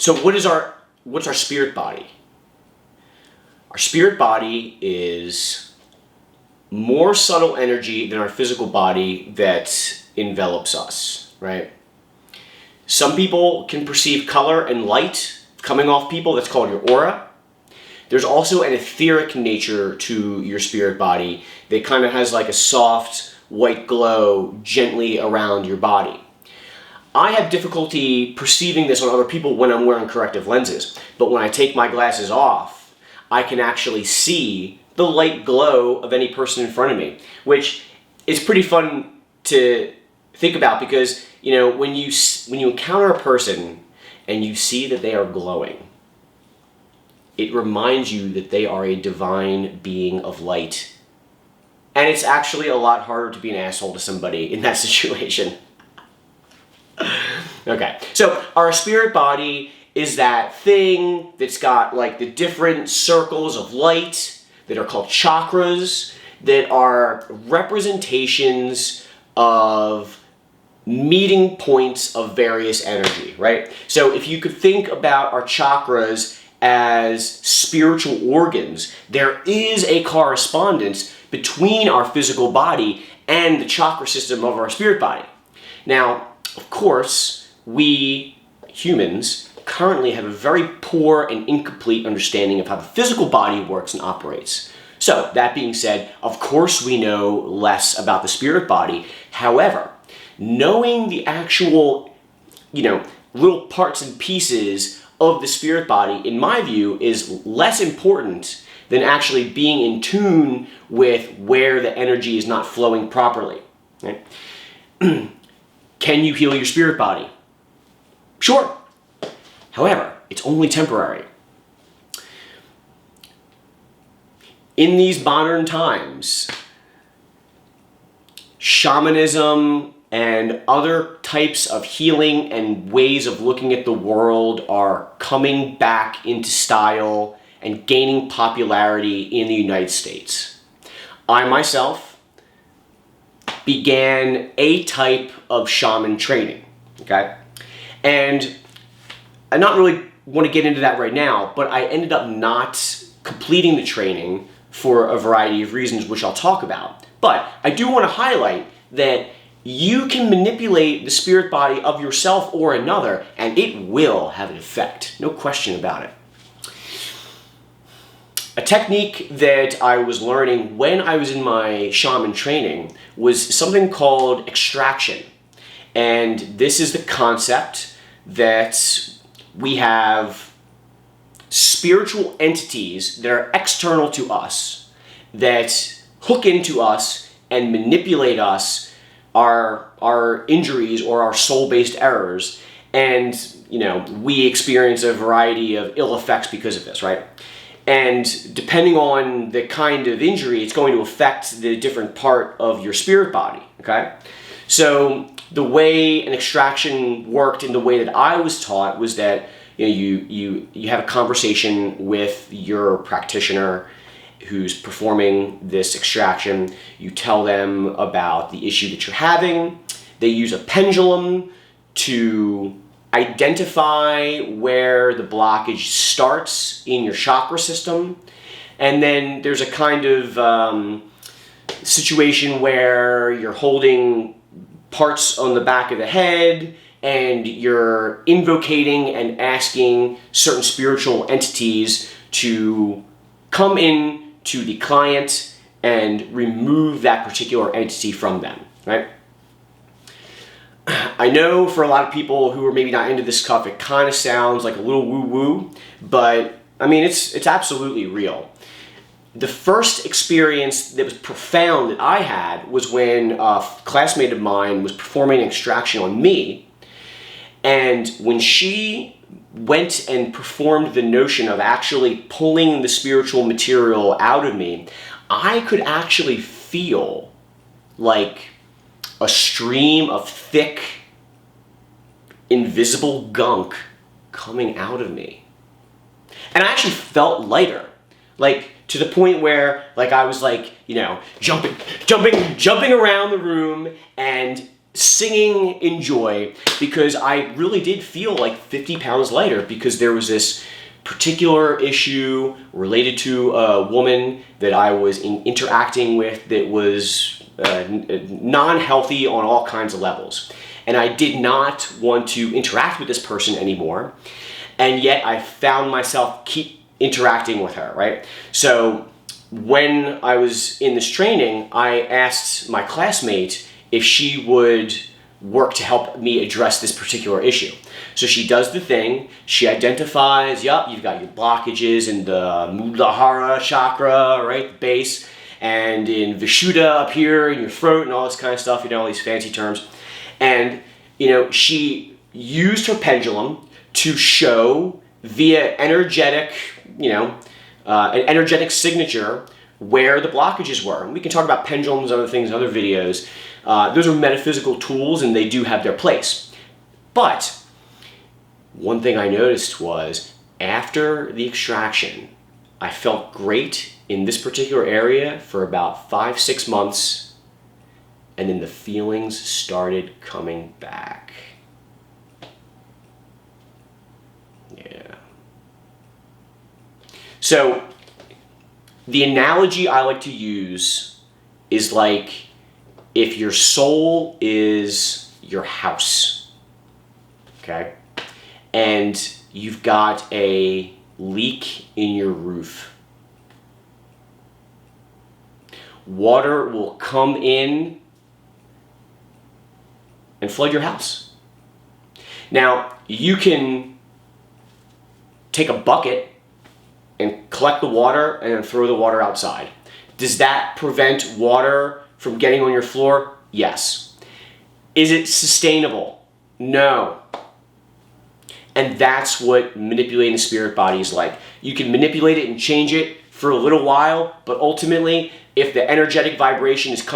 So what's our spirit body? Our spirit body is more subtle energy than our physical body that envelops us, right? Some people can perceive color and light coming off people. That's called your aura. There's also an etheric nature to your spirit body that kind of has like a soft white glow gently around your body. I have difficulty perceiving this on other people when I'm wearing corrective lenses, but when I take my glasses off, I can actually see the light glow of any person in front of me, which is pretty fun to think about because, you know, when you encounter a person and you see that they are glowing, it reminds you that they are a divine being of light. And it's actually a lot harder to be an asshole to somebody in that situation. Okay, so our spirit body is that thing that's got like the different circles of light that are called chakras, that are representations of meeting points of various energy, right? So if you could think about our chakras as spiritual organs, there is a correspondence between our physical body and the chakra system of our spirit body. Now, of course, we humans currently have a very poor and incomplete understanding of how the physical body works and operates. So, that being said, of course we know less about the spirit body. However, knowing the actual, little parts and pieces of the spirit body, in my view, is less important than actually being in tune with where the energy is not flowing properly. Right? Can you heal your spirit body? Sure. However, it's only temporary. In these modern times, shamanism and other types of healing and ways of looking at the world are coming back into style and gaining popularity in the United States. I myself began a type of shaman training, okay? And I not really want to get into that right now, but I ended up not completing the training for a variety of reasons, which I'll talk about. But I do want to highlight that you can manipulate the spirit body of yourself or another, and it will have an effect. No question about it. A technique that I was learning when I was in my shaman training was something called extraction. And this is the concept that we have spiritual entities that are external to us, that hook into us and manipulate us, our injuries or our soul-based errors, and we experience a variety of ill effects because of this, right? And depending on the kind of injury, it's going to affect the different part of your spirit body, okay? So the way an extraction worked in the way that I was taught was that you have a conversation with your practitioner who's performing this extraction. You tell them about the issue that you're having. They use a pendulum to identify where the blockage starts in your chakra system. And then there's a kind of situation where you're holding parts on the back of the head and you're invocating and asking certain spiritual entities to come in to the client and remove that particular entity from them, right? I know for a lot of people who are maybe not into this stuff, it kind of sounds like a little woo-woo, but I mean, it's absolutely real. The first experience that was profound that I had was when a classmate of mine was performing an extraction on me, and when she went and performed the notion of actually pulling the spiritual material out of me, I could actually feel like a stream of thick, invisible gunk coming out of me. And I actually felt lighter, like to the point where like I was like, jumping around the room and singing in joy because I really did feel like 50 pounds lighter because there was this particular issue related to a woman that I was interacting with that was non-healthy on all kinds of levels. And I did not want to interact with this person anymore. And yet I found myself keep interacting with her, right? So when I was in this training, I asked my classmate if she would work to help me address this particular issue. So she does the thing, she identifies, yup, you've got your blockages in the Muladhara chakra, right, the base, and in Vishuddha up here in your throat and all this kind of stuff, you know, all these fancy terms. And, you know, she used her pendulum to show via energetic, you know, an energetic signature where the blockages were. And we can talk about pendulums and other things in other videos. Those are metaphysical tools and they do have their place. But one thing I noticed was after the extraction, I felt great in this particular area for about 5-6 months, and then the feelings started coming back. Yeah. So the analogy I like to use is like if your soul is your house, okay? And you've got a leak in your roof. Water will come in and flood your house. Now, you can take a bucket and collect the water and then throw the water outside. Does that prevent water from getting on your floor? Yes. Is it sustainable? No. And that's what manipulating the spirit body is like. You can manipulate it and change it for a little while, but ultimately, if the energetic vibration is coming